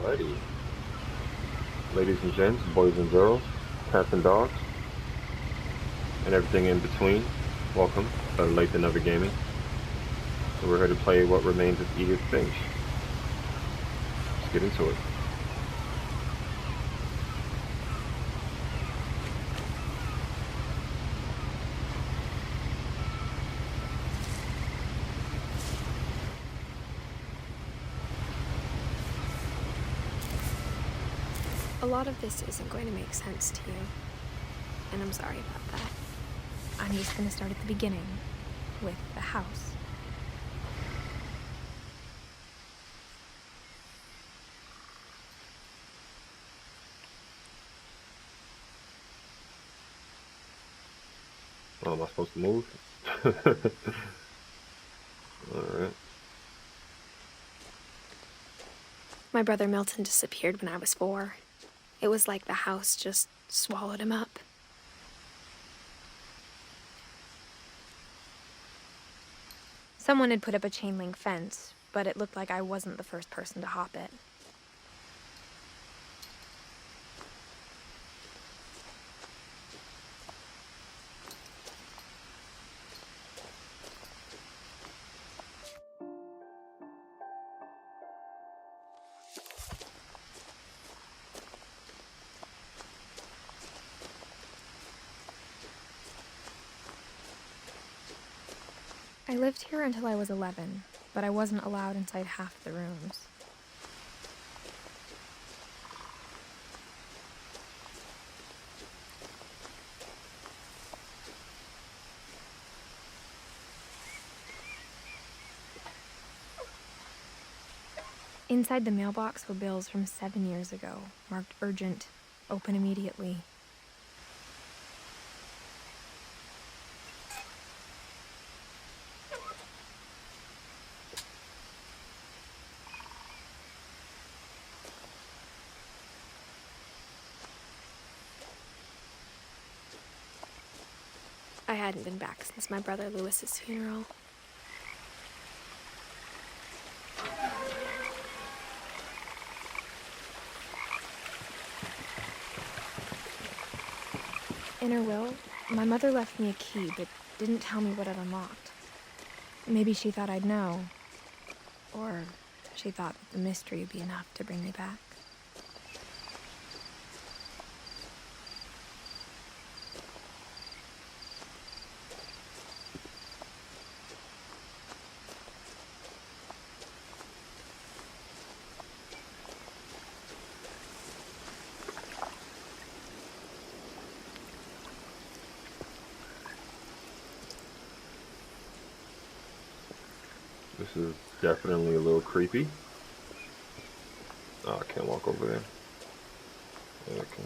Alrighty. Ladies and gents, boys and girls, cats and dogs, and everything in between, welcome. Better late than never gaming. So we're here to play What Remains of Edith Finch. Let's get into it. A lot of this isn't going to make sense to you, and I'm sorry about that. I'm just going to start at the beginning, with the house. Oh, am I supposed to move? Alright. My brother Milton disappeared when I was 4. It was like the house just swallowed him up. Someone had put up a chain link fence, but it looked like I wasn't the first person to hop it. I lived here until I was 11, but I wasn't allowed inside half the rooms. Inside the mailbox were bills from 7 years ago, marked urgent, open immediately. I hadn't been back since my brother Lewis's funeral. In her will, my mother left me a key, but didn't tell me what it unlocked. Maybe she thought I'd know. Or she thought that the mystery would be enough to bring me back. This is definitely a little creepy. Oh, I can't walk over there. Yeah, I can.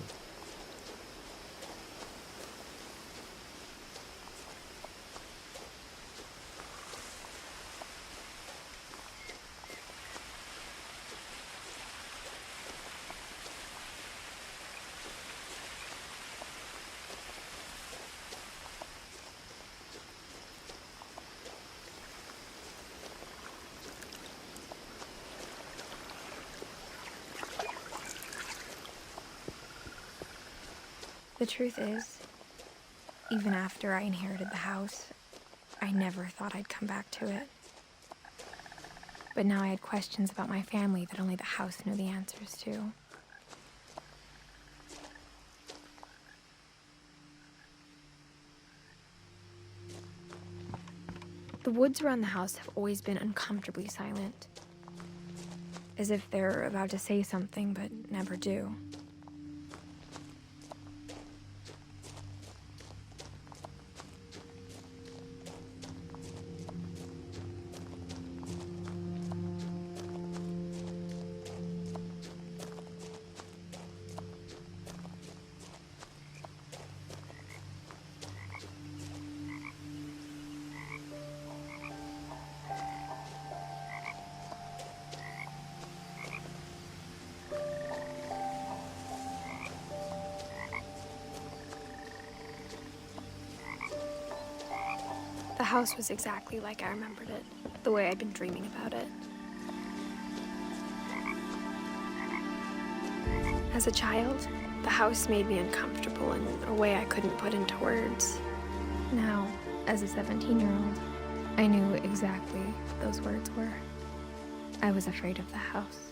The truth is, even after I inherited the house, I never thought I'd come back to it. But now I had questions about my family that only the house knew the answers to. The woods around the house have always been uncomfortably silent, as if they're about to say something but never do. house was exactly like I remembered it, the way I'd been dreaming about it. As a child, the house made me uncomfortable in a way I couldn't put into words. Now, as a 17-year-old, I knew exactly what those words were. I was afraid of the house.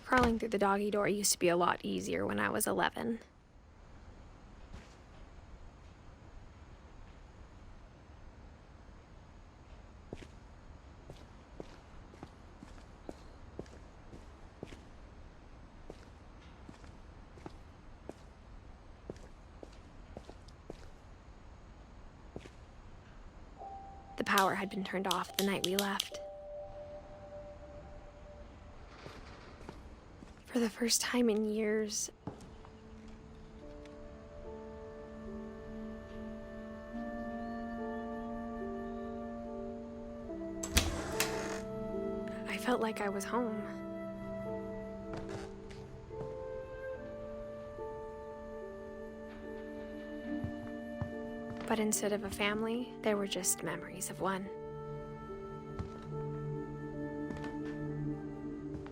Crawling through the doggy door used to be a lot easier when I was 11. The power had been turned off the night we left. For the first time in years, I felt like I was home. But instead of a family, there were just memories of one.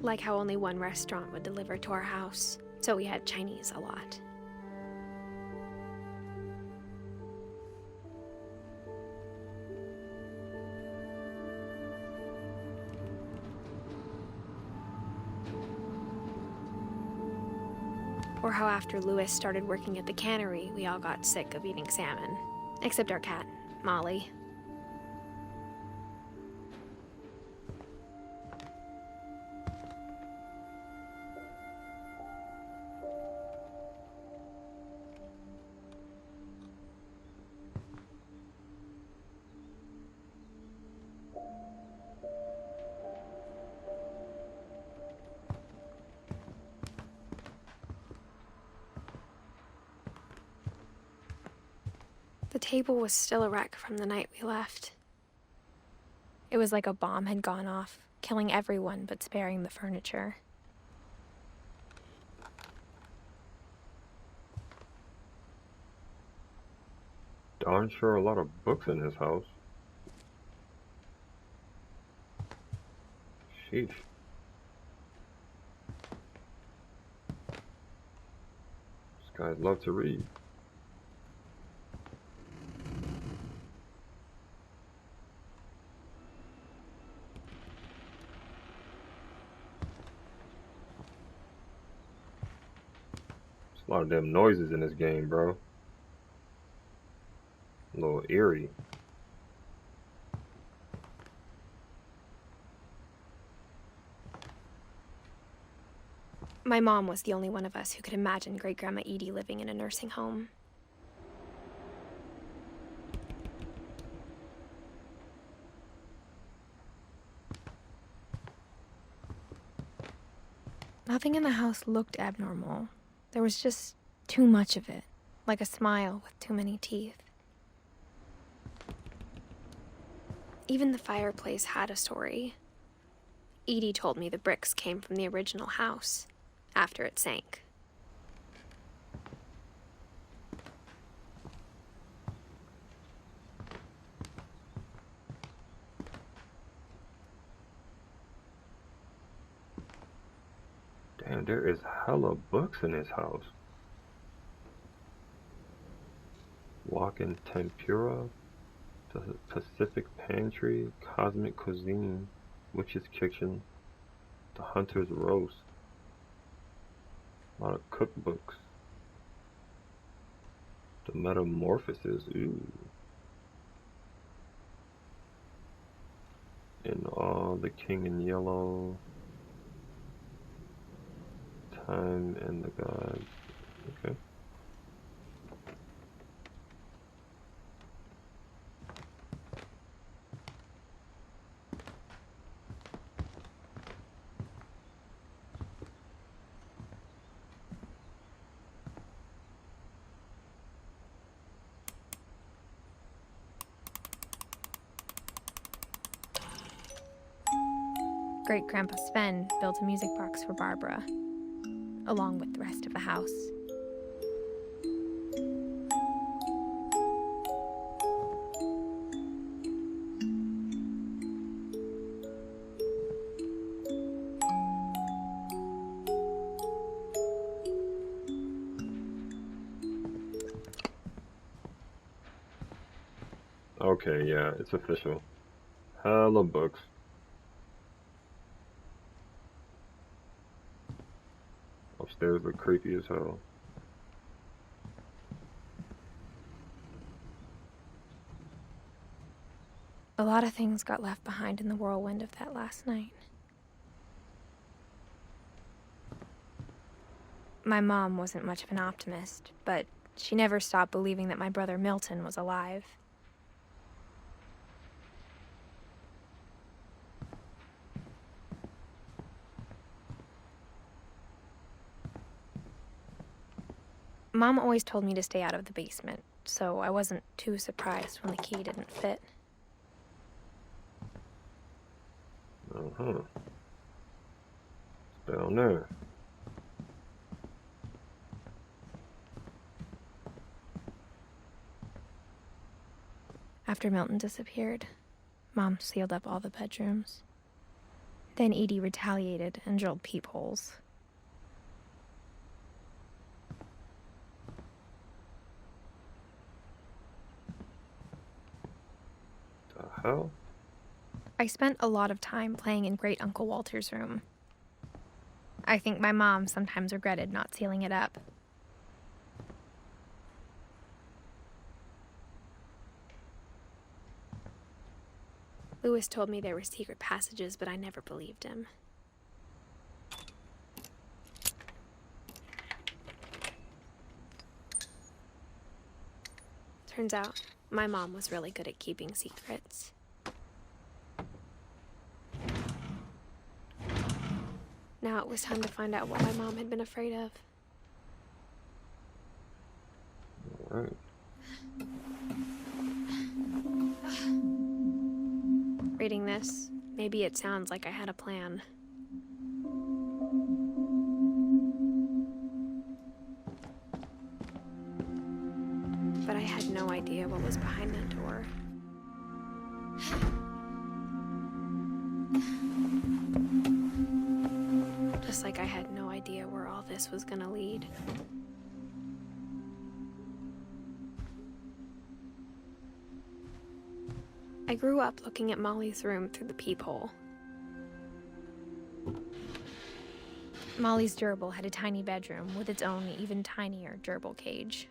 Like how only one restaurant would deliver to our house, so we had Chinese a lot. Or how after Louis started working at the cannery, we all got sick of eating salmon. Except our cat, Molly. The table was still a wreck from the night we left. It was like a bomb had gone off, killing everyone but sparing the furniture. Darn sure a lot of books in his house. Sheesh. These guys love to read. There's a lot of them noises in this game, bro. A little eerie. My mom was the only one of us who could imagine Great-Grandma Edie living in a nursing home. Nothing in the house looked abnormal. There was just too much of it, like a smile with too many teeth. Even the fireplace had a story. Edie told me the bricks came from the original house, after it sank. Damn, there is hella books in his house. Walk-in Tempura, the Pacific Pantry, Cosmic Cuisine, Witch's Kitchen, The Hunter's Roast. A lot of cookbooks. The Metamorphosis, ooh. And all the King in Yellow. Time and the Gods. Okay. Great-Grandpa Sven built a music box for Barbara, along with the rest of the house. Okay, yeah, it's official. Hella books. Upstairs look creepy as hell. A lot of things got left behind in the whirlwind of that last night. My mom wasn't much of an optimist, but she never stopped believing that my brother Milton was alive. Mom always told me to stay out of the basement, so I wasn't too surprised when the key didn't fit. Uh-huh. It's down there. After Milton disappeared, Mom sealed up all the bedrooms. Then Edie retaliated and drilled peepholes. The hell? I spent a lot of time playing in Great Uncle Walter's room. I think my mom sometimes regretted not sealing it up. Lewis told me there were secret passages, but I never believed him. Turns out, my mom was really good at keeping secrets. Now it was time to find out what my mom had been afraid of. Alright. Reading this, maybe it sounds like I had a plan. But I had no idea what was behind that door. Just like I had no idea where all this was gonna lead. I grew up looking at Molly's room through the peephole. Molly's gerbil had a tiny bedroom with its own even tinier gerbil cage.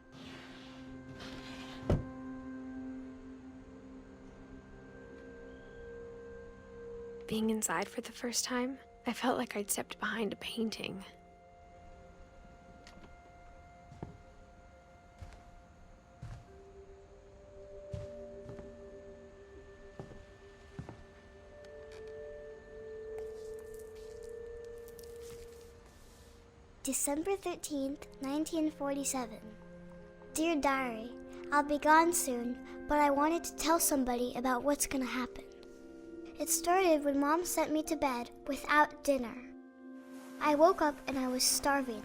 Being inside for the first time, I felt like I'd stepped behind a painting. December 13th, 1947. Dear Diary, I'll be gone soon, but I wanted to tell somebody about what's gonna happen. It started when Mom sent me to bed without dinner. I woke up and I was starving,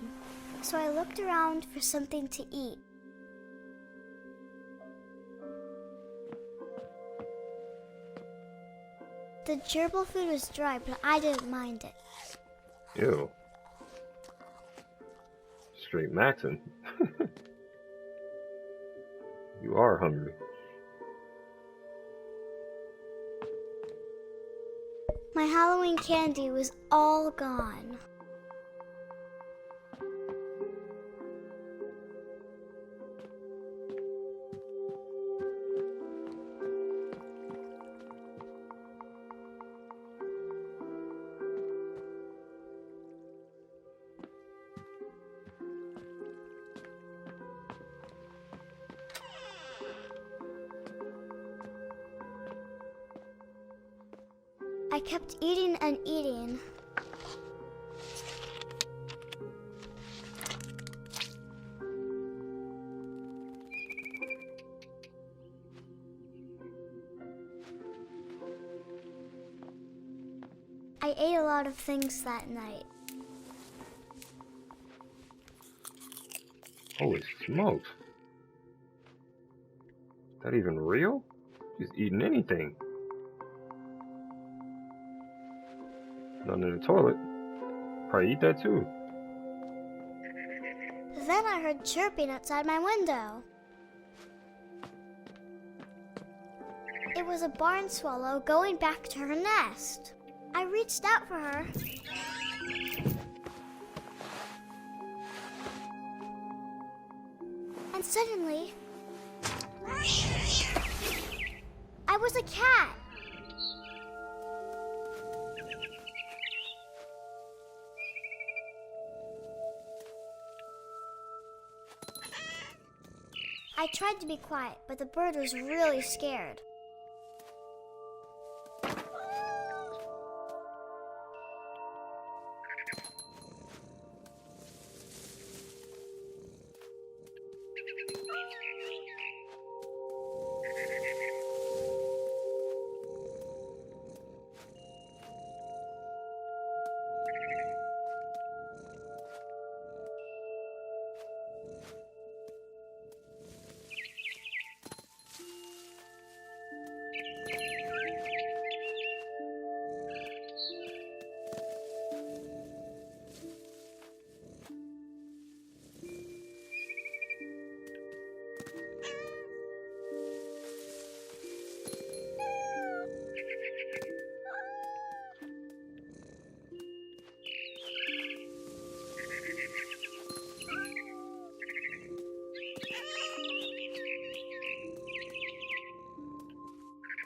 so I looked around for something to eat. The gerbil food was dry, but I didn't mind it. Ew. Straight maxing. You are hungry. My Halloween candy was all gone. I kept eating and eating. I I ate a lot of things that night. Holy smokes. Is that even real? She's eating anything. Nothing in the toilet. Probably eat that too. Then I heard chirping outside my window. It was a barn swallow going back to her nest. I reached out for her. And suddenly, I was a cat. I tried to be quiet, but the bird was really scared.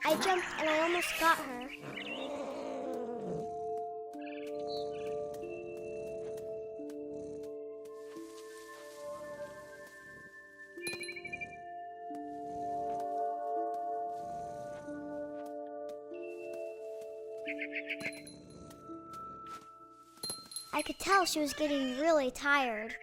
I jumped and I almost got her. I could tell she was getting really tired.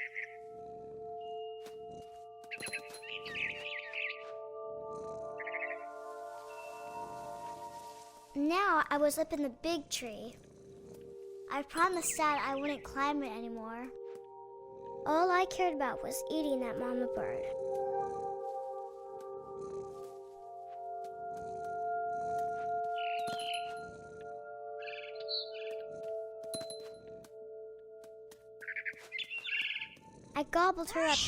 Now I was up in the big tree. I promised Dad I wouldn't climb it anymore. All I cared about was eating that mama bird. I gobbled her up.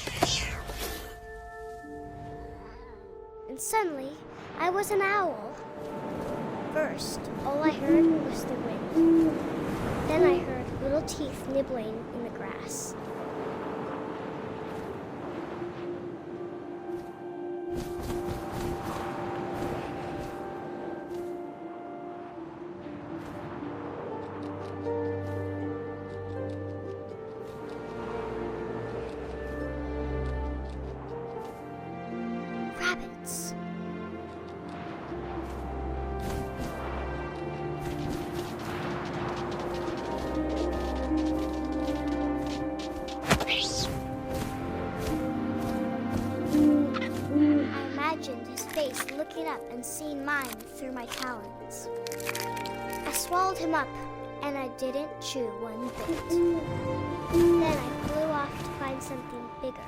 And suddenly, I was an owl. First, all I heard was the wind. Then I heard little teeth nibbling in the grass. Rabbits. His face looking up and seeing mine through my talons. I swallowed him up, and I didn't chew one bit. Then I flew off to find something bigger.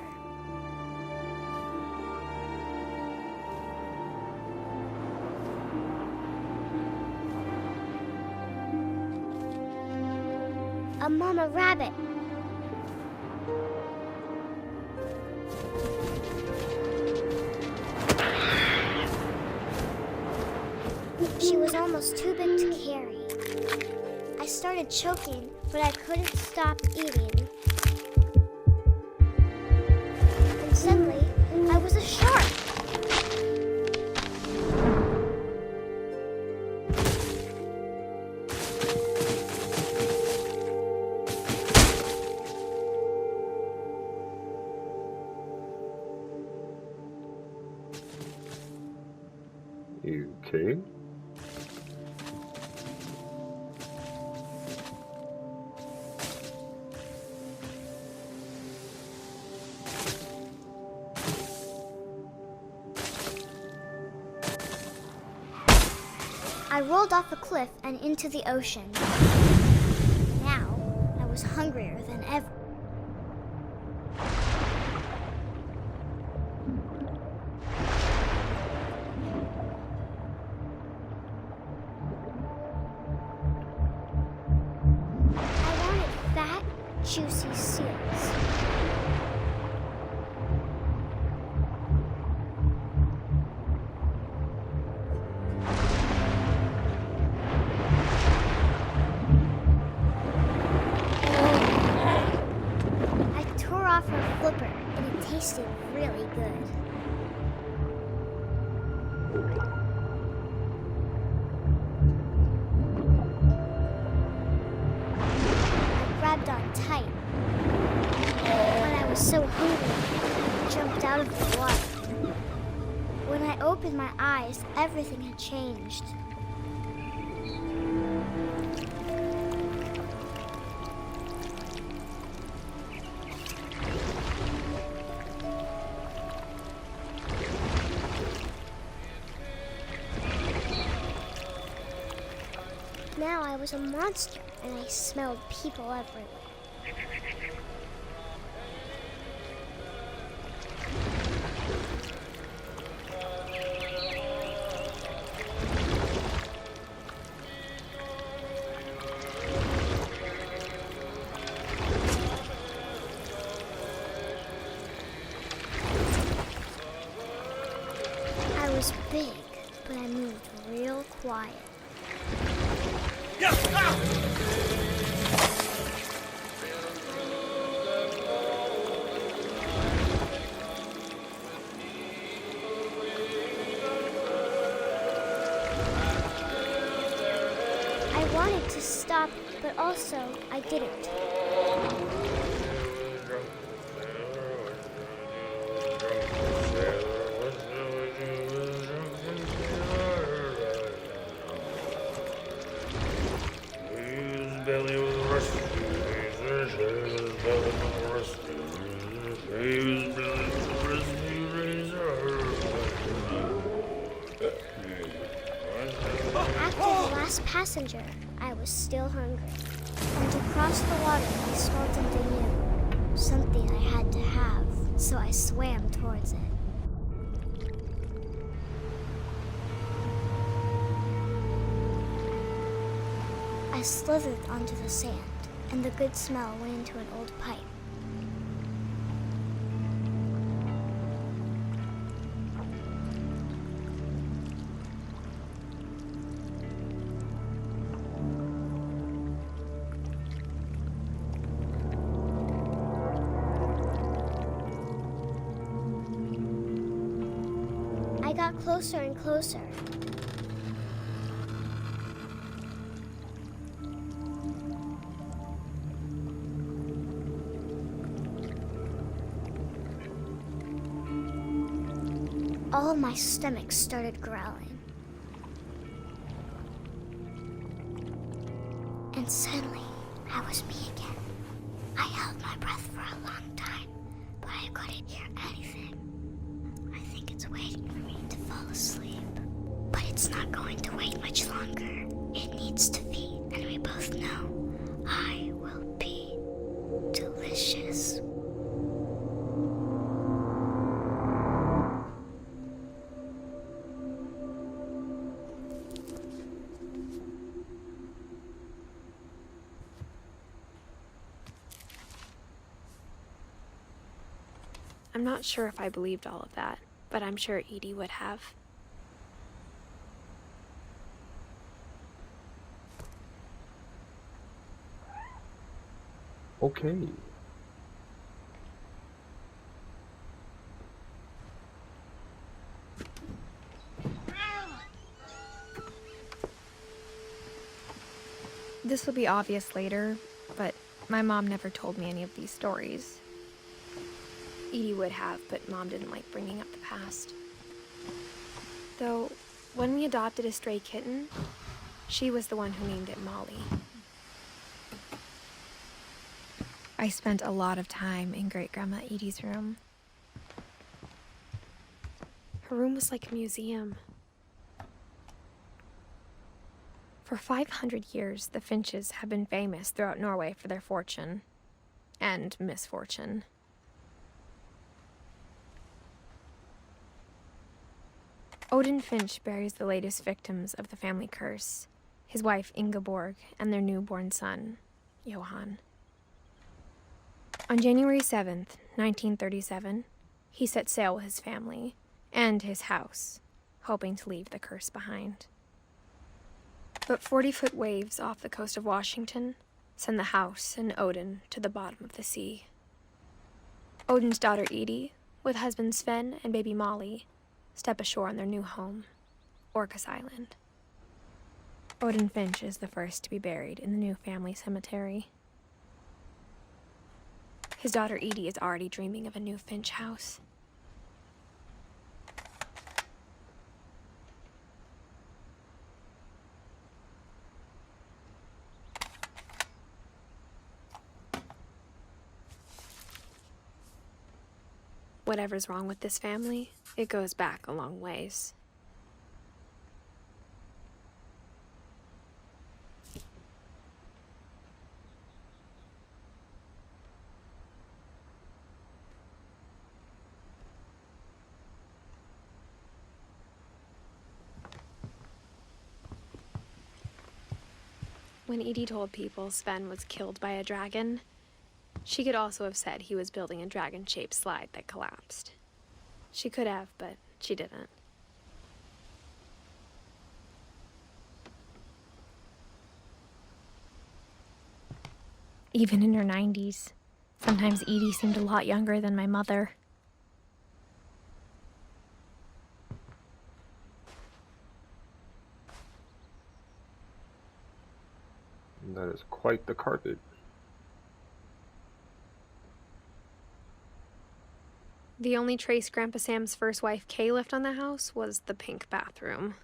A mama rabbit. She was almost too big to carry. I started choking, but I couldn't stop eating. And suddenly, I was a shark. Okay. I rolled off a cliff and into the ocean. hungrier than ever. I wanted fat, juicy seals. I tore off her flipper, and it tasted really good. I grabbed on tight. When I was so hungry, I jumped out of the water. When I opened my eyes, everything had changed. Now I was a monster, and I smelled people everywhere. I was big, but I moved real quiet. I wanted to stop, but also I didn't. After the last passenger, I was still hungry. And to cross the water, I smelled something new. Something I had to have, so I swam towards it. I slithered onto the sand, and the good smell went into an old pipe. I got closer and closer. All of my stomach started growling. And suddenly, I was me again. I held my breath for a long time, but I couldn't hear anything. I think it's waiting for me to fall asleep. But it's not going to wait much longer. It needs to feed, and we both know I will be delicious. I'm not sure if I believed all of that, but I'm sure Edie would have. Okay. This will be obvious later, but my mom never told me any of these stories. Edie would have, but Mom didn't like bringing up the past. Though, when we adopted a stray kitten, she was the one who named it Molly. I spent a lot of time in Great-Grandma Edie's room. Her room was like a museum. For 500 years, the Finches have been famous throughout Norway for their fortune and misfortune. Odin Finch buries the latest victims of the family curse, his wife Ingeborg and their newborn son, Johan. On January 7th, 1937, he set sail with his family and his house, hoping to leave the curse behind. But 40-foot waves off the coast of Washington send the house and Odin to the bottom of the sea. Odin's daughter Edie, with husband Sven and baby Molly, step ashore on their new home, Orcas Island. Odin Finch is the first to be buried in the new family cemetery. His daughter Edie is already dreaming of a new Finch house. Whatever's wrong with this family, it goes back a long ways. When Edie told people Sven was killed by a dragon, she could also have said he was building a dragon-shaped slide that collapsed. She could have, but she didn't. Even in her 90s, sometimes Edie seemed a lot younger than my mother. That is quite the carpet. The only trace Grandpa Sam's first wife, Kay, left on the house was the pink bathroom.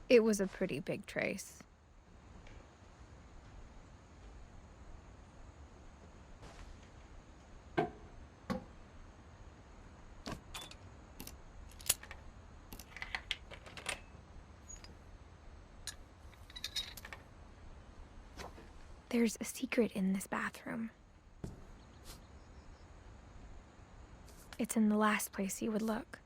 It was a pretty big trace. There's a secret in this bathroom. It's in the last place you would look.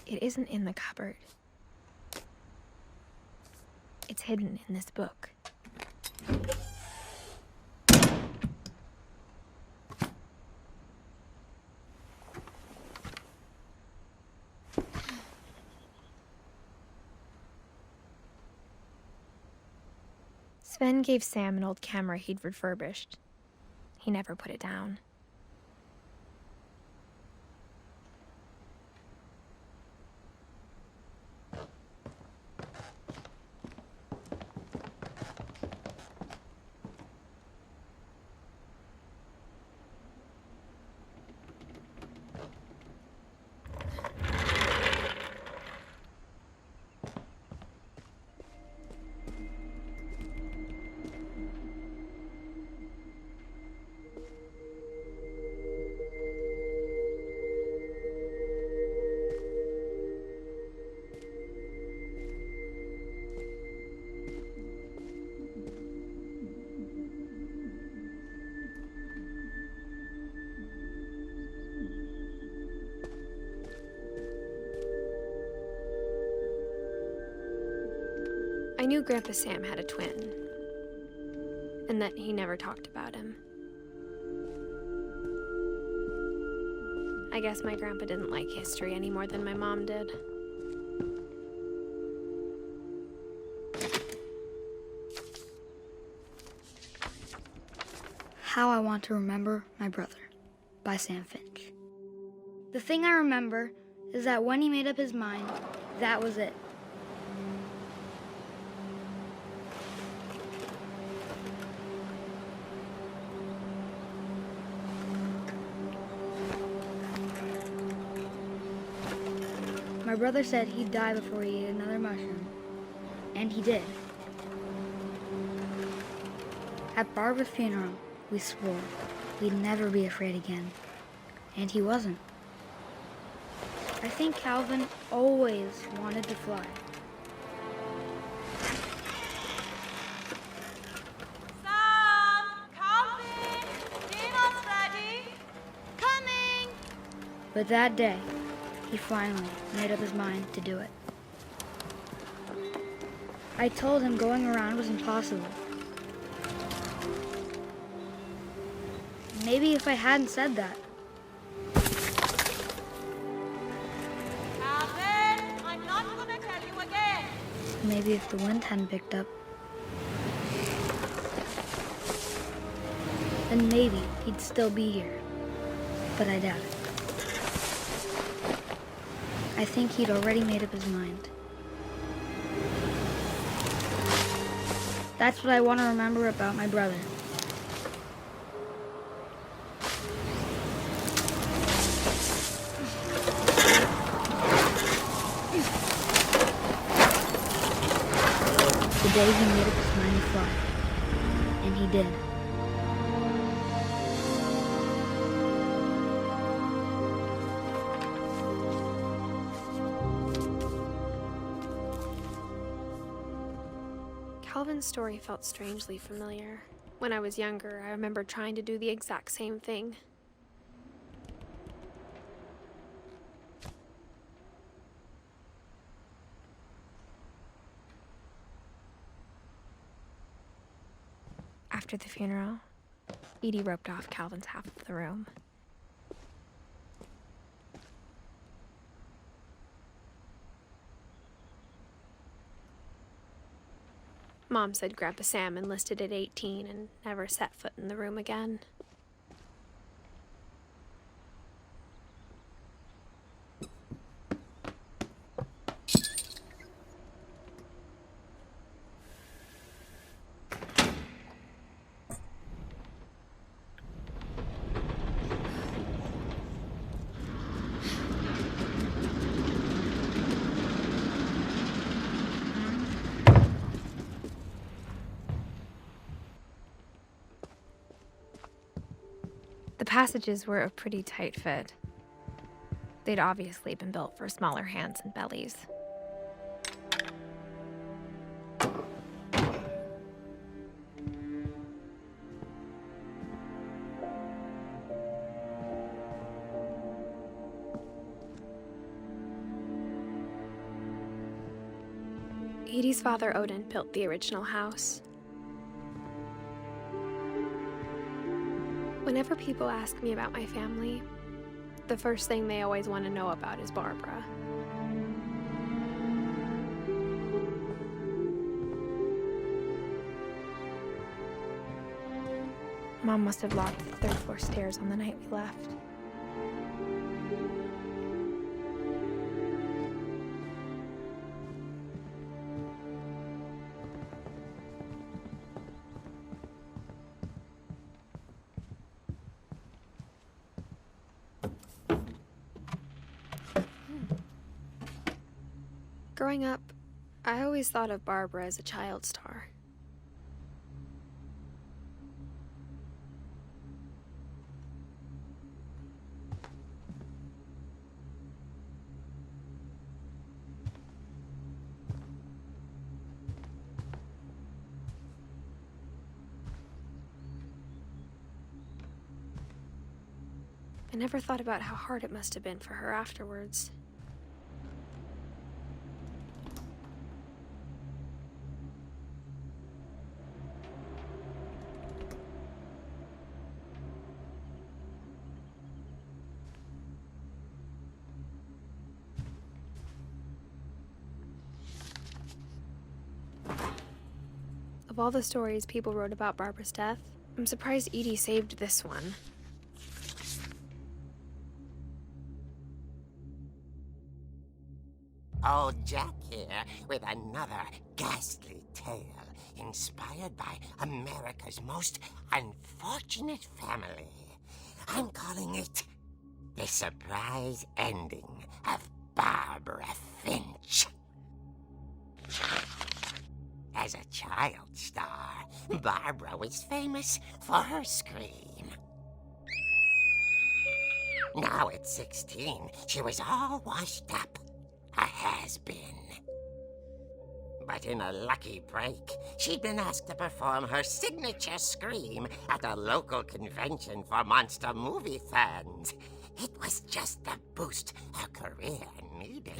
It isn't in the cupboard. It's hidden in this book. Sven gave Sam an old camera he'd refurbished. He never put it down. I knew Grandpa Sam had a twin, and that he never talked about him. I guess my grandpa didn't like history any more than my mom did. How I Want to Remember My Brother by Sam Finch. The thing I remember is that when he made up his mind, that was it. My brother said he'd die before he ate another mushroom, and he did. At Barbara's funeral, we swore we'd never be afraid again. And he wasn't. I think Calvin always wanted to fly. Sam! Calvin! Dinner's ready! Coming! But that day, he finally made up his mind to do it. I told him going around was impossible. Maybe if I hadn't said that, Calvin! I'm not gonna tell you again! maybe if the wind hadn't picked up, then maybe he'd still be here. But I doubt it. I think he'd already made up his mind. That's what I want to remember about my brother. The day he made up his mind to fly. And he did. Calvin's story felt strangely familiar. When I was younger, I remember trying to do the exact same thing. After the funeral, Edie roped off Calvin's half of the room. Mom said Grandpa Sam enlisted at 18 and never set foot in the room again. The passages were a pretty tight fit. They'd obviously been built for smaller hands and bellies. Edie's father, Odin, built the original house. Whenever people ask me about my family, the first thing they always want to know about is Barbara. Mom must have locked the third floor stairs on the night we left. Growing up, I always thought of Barbara as a child star. I never thought about how hard it must have been for her afterwards. Of all the stories people wrote about Barbara's death, I'm surprised Edie saved this one. Old Jack here with another ghastly tale inspired by America's most unfortunate family. I'm calling it The Surprise Ending of Barbara Finch. As a child star, Barbara was famous for her scream. Now at 16, she was all washed up. A has-been. But in a lucky break, she'd been asked to perform her signature scream at a local convention for monster movie fans. It was just the boost her career needed.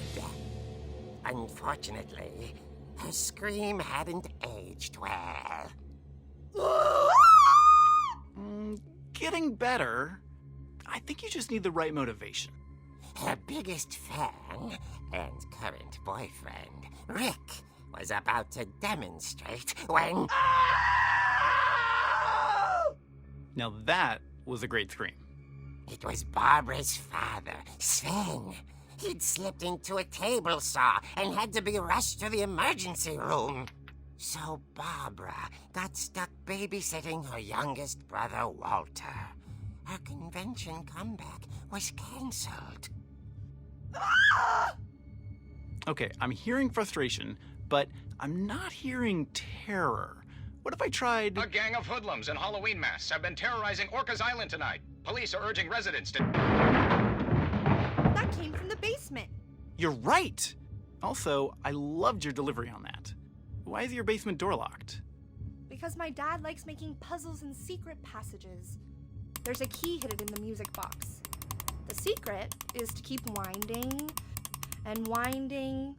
Unfortunately, her scream hadn't aged well. Getting better. I think you just need the right motivation. Her biggest fan and current boyfriend, Rick, was about to demonstrate when... Now that was a great scream. It was Barbara's father, Sven. He'd slipped into a table saw and had to be rushed to the emergency room. So Barbara got stuck babysitting her youngest brother, Walter. Her convention comeback was canceled. Okay, I'm hearing frustration, but I'm not hearing terror. What if I tried... A gang of hoodlums in Halloween masks have been terrorizing Orcas Island tonight. Police are urging residents to... That came from the basement. You're right! Also, I loved your delivery on that. Why is your basement door locked? Because my dad likes making puzzles and secret passages. There's a key hidden in the music box. The secret is to keep winding and winding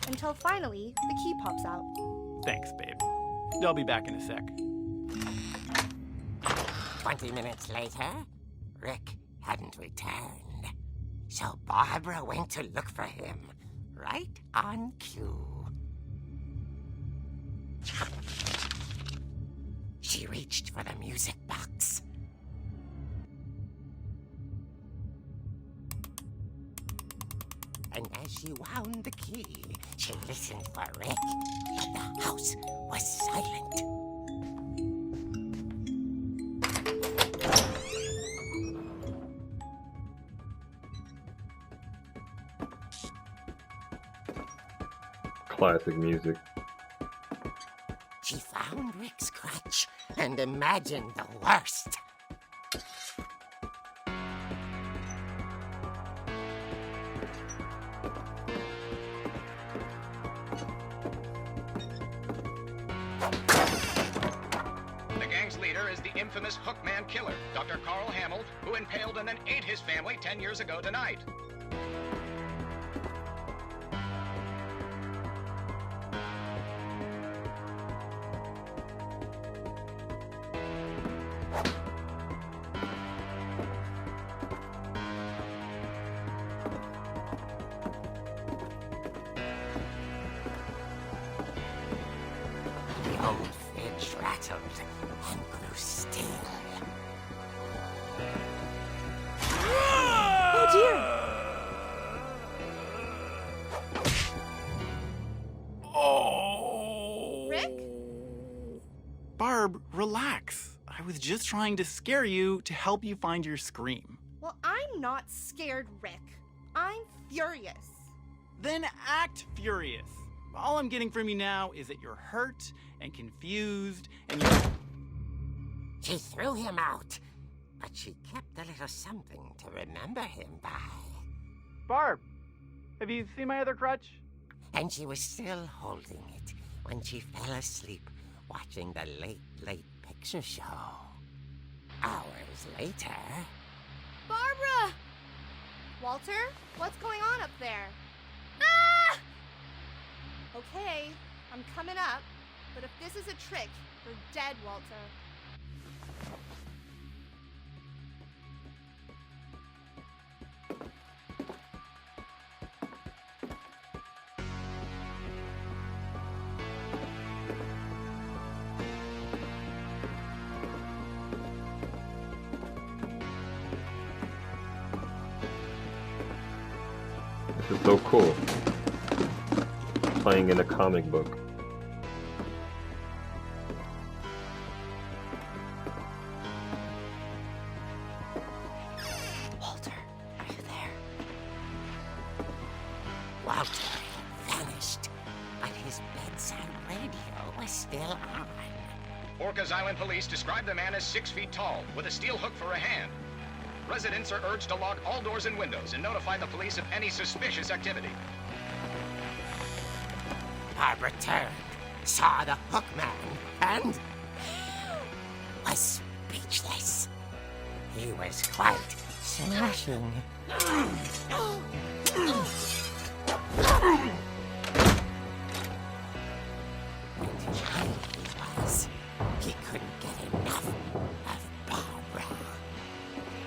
until finally the key pops out. Thanks, babe. I'll be back in a sec. 20 minutes later, Rick hadn't returned. So Barbara went to look for him, right on cue. She reached for the music box. And as she wound the key, she listened for Rick, but the house was silent. Classic music. She found Rick's crutch and imagined the worst. The gang's leader is the infamous Hookman killer, Dr. Carl Hamill, who impaled and then ate his family 10 years ago tonight. The old fridge rattled and grew still. Oh dear! Oh! Rick? Barb, relax. I was just trying to scare you to help you find your scream. Well, I'm not scared, Rick. I'm furious. Then act furious. All I'm getting from you now is that you're hurt and confused and you're... She threw him out, but she kept a little something to remember him by. Barb, have you seen my other crutch? And she was still holding it when she fell asleep watching the late picture show. Hours later... Barbara! Walter, what's going on up there? Ah! Okay, I'm coming up, but if this is a trick, you're dead, Walter. This is so cool. Playing in a comic book. Walter, are you there? Walter vanished, but his his bedside radio was still on. Orcas Island police describe the man as 6 feet tall, with a steel hook for a hand. Residents are urged to lock all doors and windows and notify the police of any suspicious activity. Barbara turned, saw the hook man, and was speechless. He was quite smashing. He couldn't get enough of Barbara.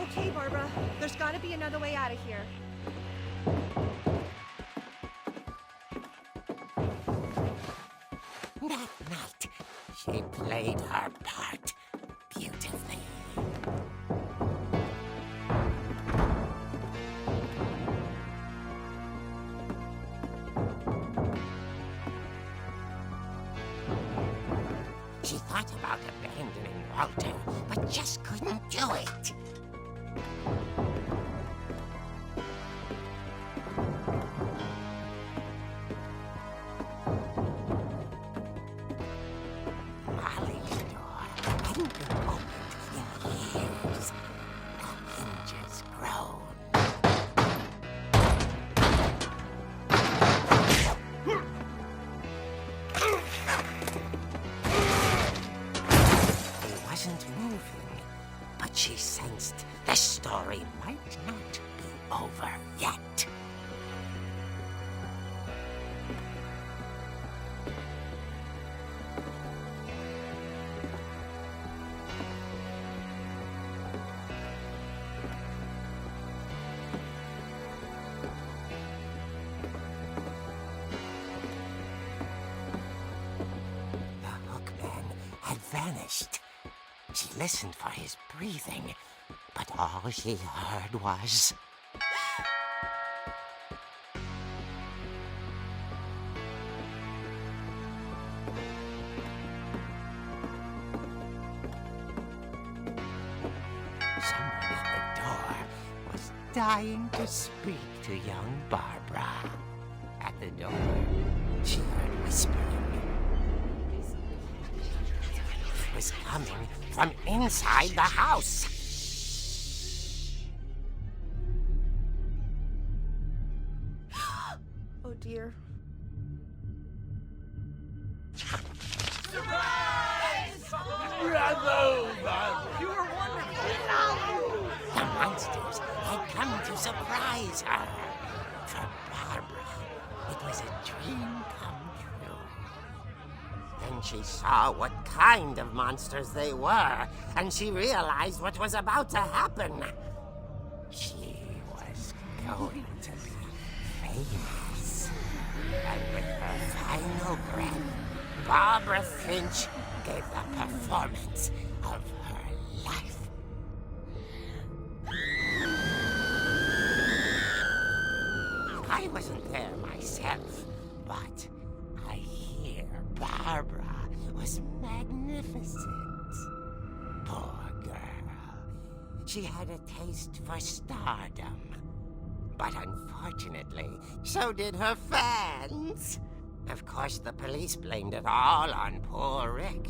Okay, Barbara, there's gotta be another way out of here. That night, she played her part beautifully. She thought about abandoning Walter, but just couldn't do it. Molly's door hadn't been opened in years. The hinges groaned. He wasn't moving, but she sensed the story might not be over yet. The hookman had vanished. She listened for his breathing, but all she heard was... someone at the door was dying to speak to young Barbara. At the door, she heard whispering. It was coming from inside the house. Oh dear. The monsters had come to surprise her. For Barbara, it was a dream come true. Then she saw what kind of monsters they were, and she realized what was about to happen. She was going to be famous. And with her final breath, Barbara Finch gave the performance of her life. I wasn't there myself, but I hear Barbara was magnificent. Poor girl. She had a taste for stardom. But unfortunately, so did her fans. Of course, the police blamed it all on poor Rick,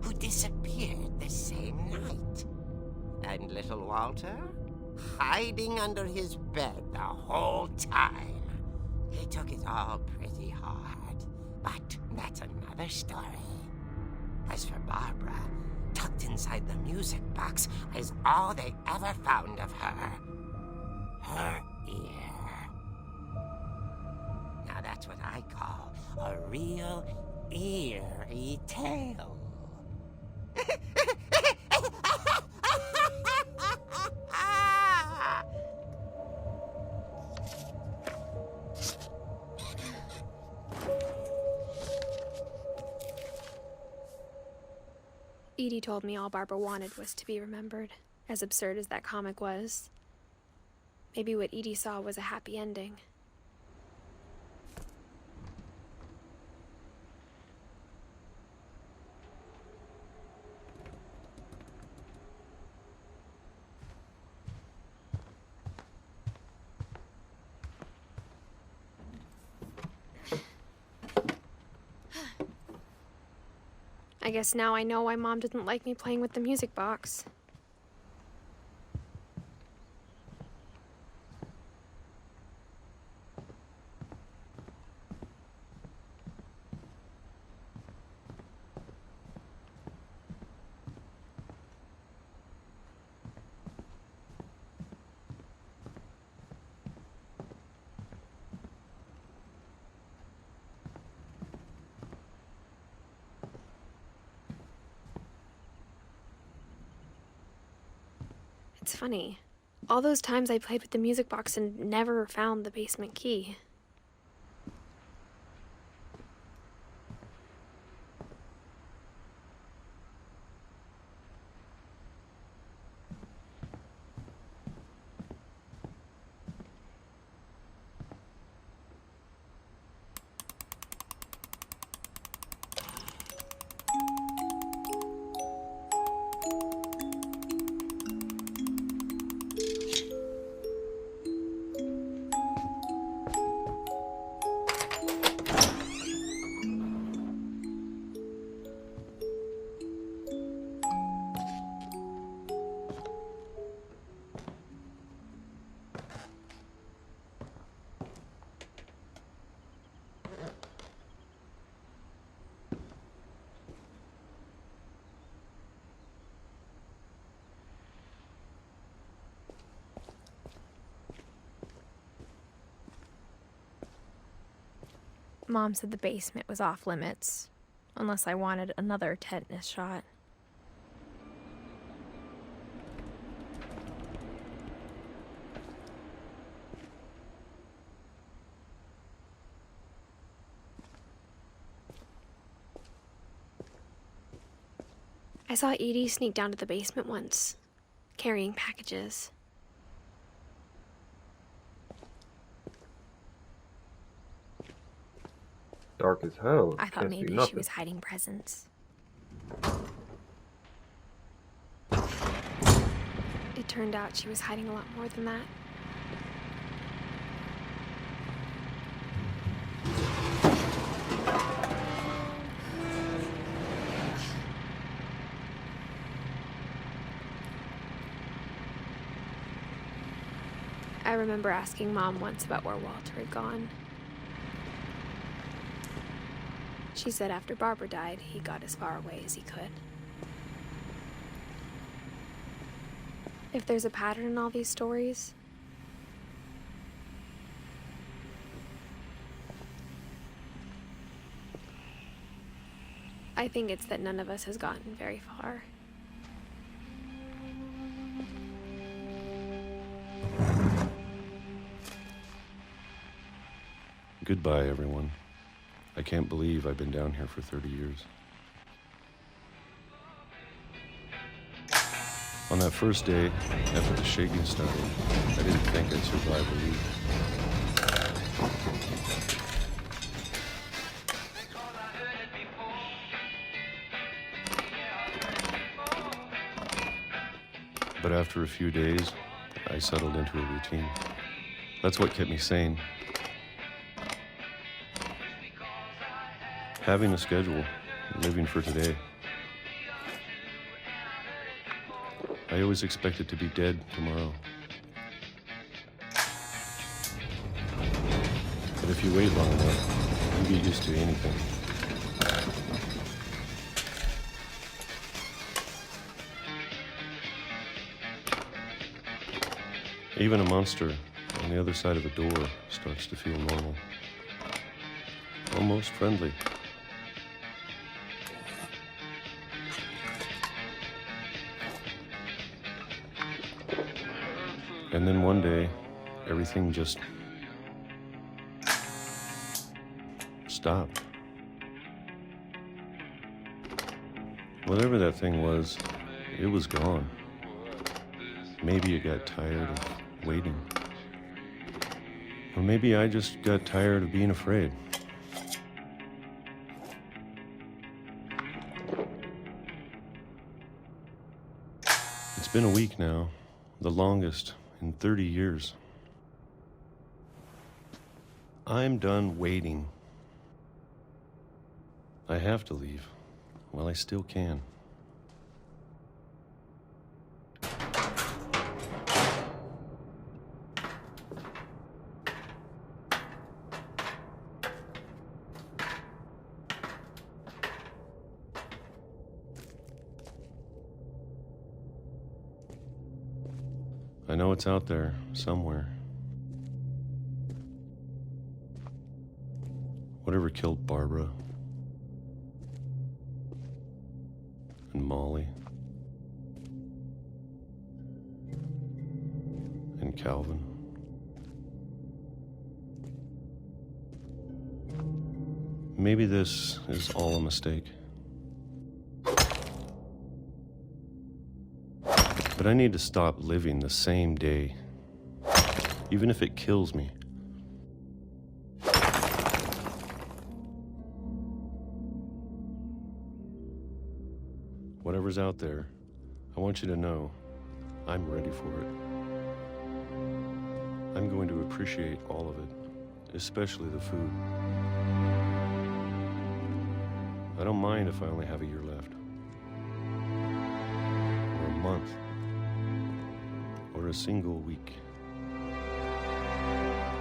who disappeared the same night. And little Walter? Hiding under his bed the whole time. He took it all pretty hard, but that's another story. As for Barbara, tucked inside the music box is all they ever found of her. Her ear. Now that's what I call a real eerie tale. Edie told me all Barbara wanted was to be remembered, as absurd as that comic was. Maybe what Edie saw was a happy ending. I guess now I know why Mom didn't like me playing with the music box. It's funny. All those times I played with the music box and never found the basement key. Mom said the basement was off limits, unless I wanted another tetanus shot. I saw Edie sneak down to the basement once, carrying packages. Dark as hell. I thought Can't see maybe she nothing. was hiding presents. It turned out she was hiding a lot more than that. I remember asking Mom once about where Walter had gone. She said after Barbara died, he got as far away as he could. If there's a pattern in all these stories, I think it's that none of us has gotten very far. Goodbye, everyone. I can't believe I've been down here for 30 years. On that first day, after the shaking started, I didn't think I'd survive a week. But after a few days, I settled into a routine. That's what kept me sane. Having a schedule, living for today. I always expected to be dead tomorrow. But if you wait long enough, you get used to anything. Even a monster on the other side of a door starts to feel normal. Almost friendly. And then one day, everything just stopped. Whatever that thing was, it was gone. Maybe it got tired of waiting. Or maybe I just got tired of being afraid. It's been a week now, the longest in 30 years. I'm done waiting. I have to leave. while I still can. I know it's out there, somewhere. Whatever killed Barbara and Molly and Calvin. Maybe this is all a mistake. But I need to stop living the same day, even if it kills me. Whatever's out there, I want you to know I'm ready for it. I'm going to appreciate all of it, especially the food. I don't mind if I only have a year left, or a month, or a single week.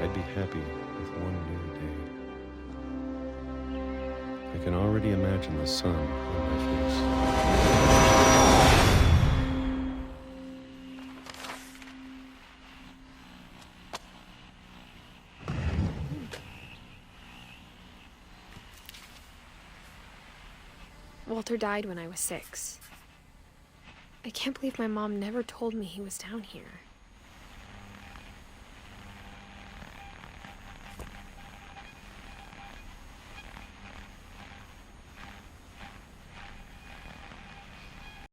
I'd be happy with one new day. I can already imagine the sun on my face. Walter died when I was 6. I can't believe my mom never told me he was down here.